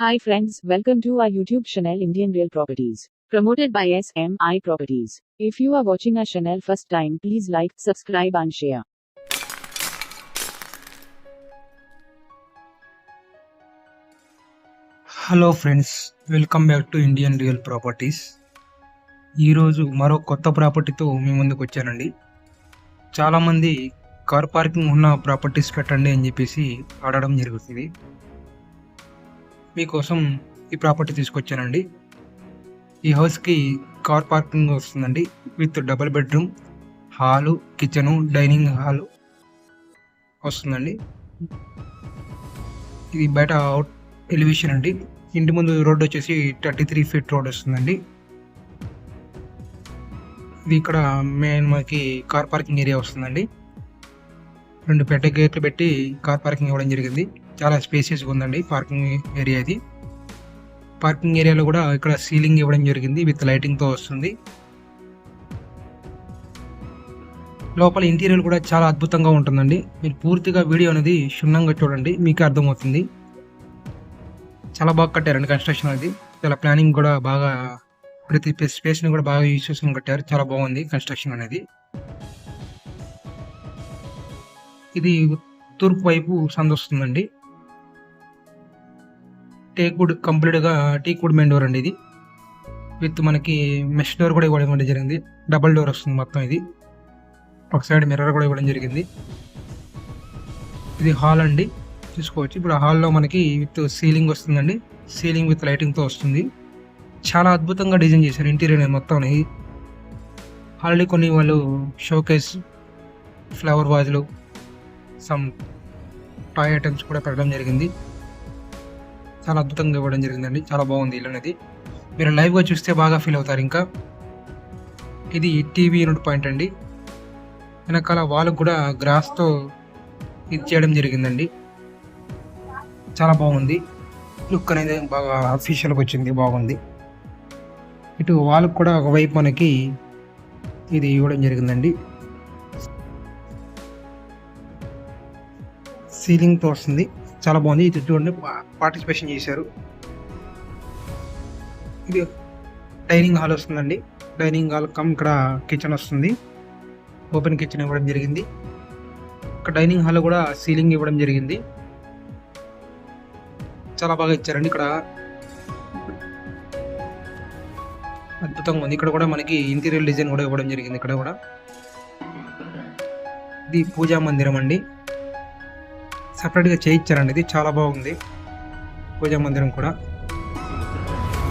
Hi friends, welcome to our YouTube channel Indian Real Properties, promoted by SMI Properties. If you are watching our channel first time, please like, subscribe and share. Hello friends, welcome back to Indian real properties. ఈరోజు మరో కొత్త ప్రాపర్టీతో మీ ముందుకు వచ్చానండి. చాలామంది car parking ఉన్న properties పెట్టండి అని చెప్పేసి అడగడం జరుగుతుంది. మీకోసం ఈ ప్రాపర్టీ తీసుకొచ్చానండి. ఈ హౌస్కి కార్ పార్కింగ్ వస్తుందండి, with double bedroom, hall, kitchen, dining hall వస్తుందండి. ఇది బయట అవుట్ ఎలివేషన్ అండి. ఇంటి ముందు రోడ్ వచ్చేసి 33 ఫీట్ రోడ్ వస్తుందండి. ఇది ఇక్కడ మెయిన్ మనకి కార్ పార్కింగ్ ఏరియా వస్తుందండి. 2 పెద్ద గేట్లు పెట్టి కార్ పార్కింగ్ ఇవ్వడం జరిగింది. చాలా స్పేసియస్గా ఉందండి పార్కింగ్ ఏరియా. ఇది పార్కింగ్ ఏరియాలో కూడా ఇక్కడ సీలింగ్ ఇవ్వడం జరిగింది, విత్ లైటింగ్తో వస్తుంది. లోపల ఇంటీరియర్ కూడా చాలా అద్భుతంగా ఉంటుందండి. మీరు పూర్తిగా వీడియో అనేది క్షుణ్ణంగా చూడండి, మీకే అర్థమవుతుంది. చాలా బాగా కట్టారండి కన్స్ట్రక్షన్ అనేది. చాలా ప్లానింగ్ కూడా బాగా, ప్రతి స్పేస్ని కూడా బాగా యూజ్ చేసుకుని కట్టారు. చాలా బాగుంది కన్స్ట్రక్షన్ అనేది. ఇది తూర్పు వైపు సందు వస్తుందండి. టేక్వుడ్ కంప్లీట్గా టేక్వుడ్ మెయిన్ డోర్ అండి. ఇది విత్ మనకి మెష్ డోర్ కూడా ఇవ్వడం జరిగింది. డబల్ డోర్ వస్తుంది మొత్తం. ఇది ఒక సైడ్ మిర్రర్ కూడా ఇవ్వడం జరిగింది. ఇది హాల్ అండి, చూసుకోవచ్చు. ఇప్పుడు హాల్లో మనకి విత్ సీలింగ్ వస్తుందండి. సీలింగ్ విత్ లైటింగ్తో వస్తుంది. చాలా అద్భుతంగా డిజైన్ చేశారు ఇంటీరియర్ మొత్తం అనేది. ఆల్రెడీ కొన్ని వాళ్ళు షోకేస్, ఫ్లవర్ వాజులు, సమ్ టాయ్ ఐటమ్స్ కూడా పెట్టడం జరిగింది. చాలా అద్భుతంగా ఇవ్వడం జరిగిందండి. చాలా బాగుంది ఇల్లు అనేది. మీరు లైవ్గా చూస్తే బాగా ఫీల్ అవుతారు. ఇంకా ఇది టీవీ యూనిట్ పాయింట్ అండి. వెనకాల వాళ్ళకు కూడా గ్రాస్తో ఇది చేయడం జరిగిందండి. చాలా బాగుంది. లుక్ అనేది బాగా అఫీషియల్గా వచ్చింది, బాగుంది. ఇటు వాళ్ళకు కూడా ఒకవైపు మనకి ఇది ఇవ్వడం జరిగిందండి. సీలింగ్తో వస్తుంది, చాలా బాగుంది. ఇది చూడండి, పార్టిసిపేషన్ చేశారు. ఇది డైనింగ్ హాల్ వస్తుందండి. డైనింగ్ హాల్ కమ్ ఇక్కడ కిచెన్ వస్తుంది. ఓపెన్ కిచెన్ ఇవ్వడం జరిగింది. ఇక్కడ డైనింగ్ హాల్ కూడా సీలింగ్ ఇవ్వడం జరిగింది. చాలా బాగా ఇచ్చారండి. ఇక్కడ అద్భుతంగా ఉంది. ఇక్కడ కూడా మనకి ఇంటీరియర్ డిజైన్ కూడా ఇవ్వడం జరిగింది. ఇక్కడ కూడా ఇది పూజా మందిరం అండి. సపరేట్గా చేయించారండి. ఇది చాలా బాగుంది పూజా మందిరం కూడా.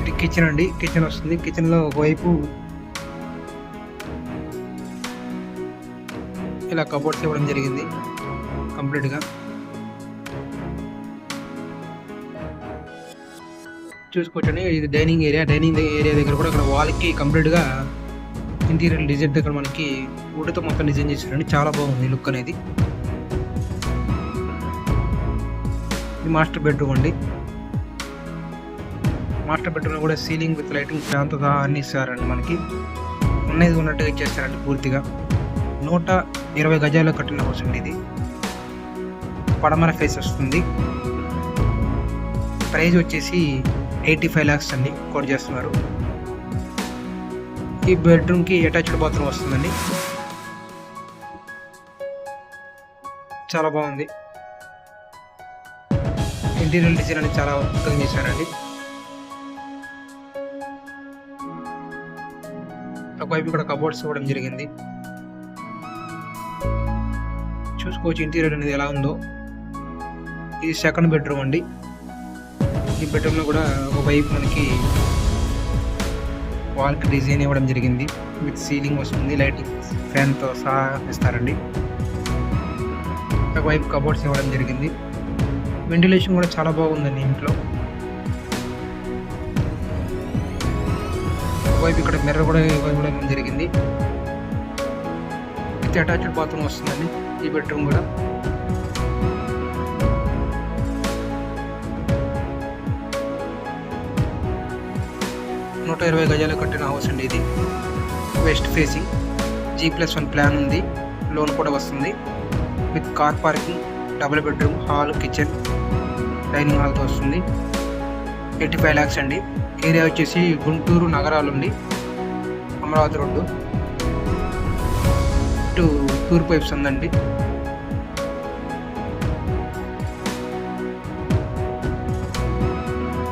ఇది కిచెన్ అండి. కిచెన్ వస్తుంది. కిచెన్లో ఒకవైపు ఇలా కబోర్డ్స్ ఇవ్వడం జరిగింది కంప్లీట్గా. చూసుకోవచ్చండి. ఇది డైనింగ్ ఏరియా. డైనింగ్ ఏరియా దగ్గర కూడా ఇక్కడ వాల్కి కంప్లీట్గా ఇంటీరియర్ డిజైన్ దగ్గర మనకి వుడ్తో మొత్తం డిజైన్ చేశారండి. చాలా బాగుంది లుక్ అనేది. ఇది మాస్టర్ బెడ్రూమ్ అండి. మాస్టర్ బెడ్రూమ్లో కూడా సీలింగ్ విత్ లైటింగ్, ఫ్యాన్తో సహా అన్ని ఇస్తారండి. మనకి ఉన్నది ఉన్నట్టుగా ఇచ్చేస్తారండి పూర్తిగా. 120 గజాల్లో కట్టిన హౌస్ అండి ఇది. పడమర ఫేస్ వస్తుంది. ప్రైజ్ వచ్చేసి 85 lakhs అండి కోట్ చేస్తున్నారు. ఈ బెడ్రూమ్కి అటాచ్డ్ బాత్రూమ్ వస్తుందండి. చాలా బాగుంది. ఇంటీరియర్ డిజైన్ అనేది చాలా అద్భుతంగా చేశారండి. ఒకవైపు ఇక్కడ కబోర్డ్స్ ఇవ్వడం జరిగింది. చూసుకోవచ్చు ఇంటీరియర్ అనేది ఎలా ఉందో. ఇది సెకండ్ బెడ్రూమ్ అండి. ఈ బెడ్రూమ్లో కూడా ఒకవైపు మనకి వాల్కి డిజైన్ ఇవ్వడం జరిగింది. విత్ సీలింగ్ వస్తుంది, లైటింగ్, ఫ్యాన్తో సహా ఇస్తారండి. ఒకవైపు కబోర్డ్స్ ఇవ్వడం జరిగింది. వెంటిలేషన్ కూడా చాలా బాగుందండి ఇంట్లో. ఒకవైపు ఇక్కడ మిర్రర్ కూడా ఇవ్వడం జరిగింది. విత్ అటాచ్డ్ బాత్రూమ్ వస్తుందండి ఈ బెడ్రూమ్ కూడా. (120 గజాలు కట్టిన హౌస్ అండి ఇది. వెస్ట్ ఫేసింగ్, G+1 ప్లాన్ ఉంది. లోన్ కూడా వస్తుంది. With car parking, double bedroom, hall, kitchen, dining హాల్తో వస్తుంది. 85 lakhs అండి. ఏరియా వచ్చేసి గుంటూరు నగరాలు ఉండి అమరావతి రోడ్డు ఇటు తూర్పు వైపు ఉందండి.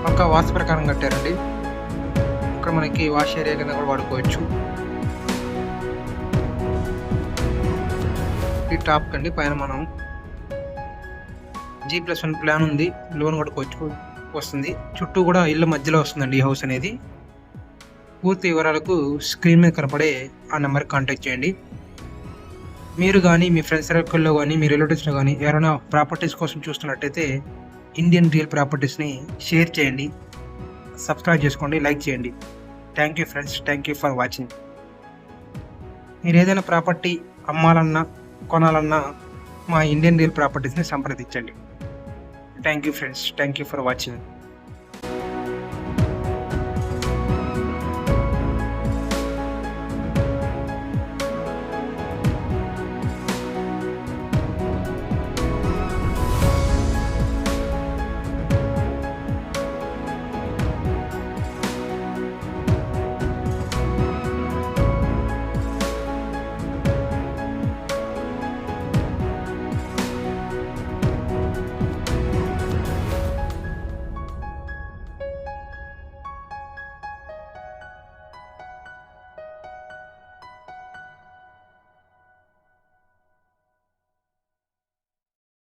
పక్కా వాస్తు ప్రకారం కట్టారండి. ఇక్కడ మనకి వాష్ ఏరియా కింద కూడా వాడుకోవచ్చు. ఈ టాప్ కండి పైన మనం G+1 ప్లాన్ ఉంది, లోన్ కూడా వస్తుంది. చుట్టూ కూడా ఇళ్ళ మధ్యలో వస్తుందండి ఈ హౌస్ అనేది. పూర్తి వివరాలకు స్క్రీన్ మీద కనపడే ఆ నెంబర్కి కాంటాక్ట్ చేయండి. మీరు కానీ మీ ఫ్రెండ్స్ సర్కిల్లో కానీ మీ రిలేటివ్స్లో కానీ ఎవరైనా ప్రాపర్టీస్ కోసం చూస్తున్నట్టయితే ఇండియన్ రియల్ ప్రాపర్టీస్ని షేర్ చేయండి, సబ్స్క్రైబ్ చేసుకోండి, లైక్ చేయండి. Thank you friends, thank you for watching. మీరు ఏదైనా ప్రాపర్టీ అమ్మాలన్నా కొనాలన్నా మా ఇండియన్ రియల్ ప్రాపర్టీస్ని సంప్రదించండి. Thank you friends, thank you for watching.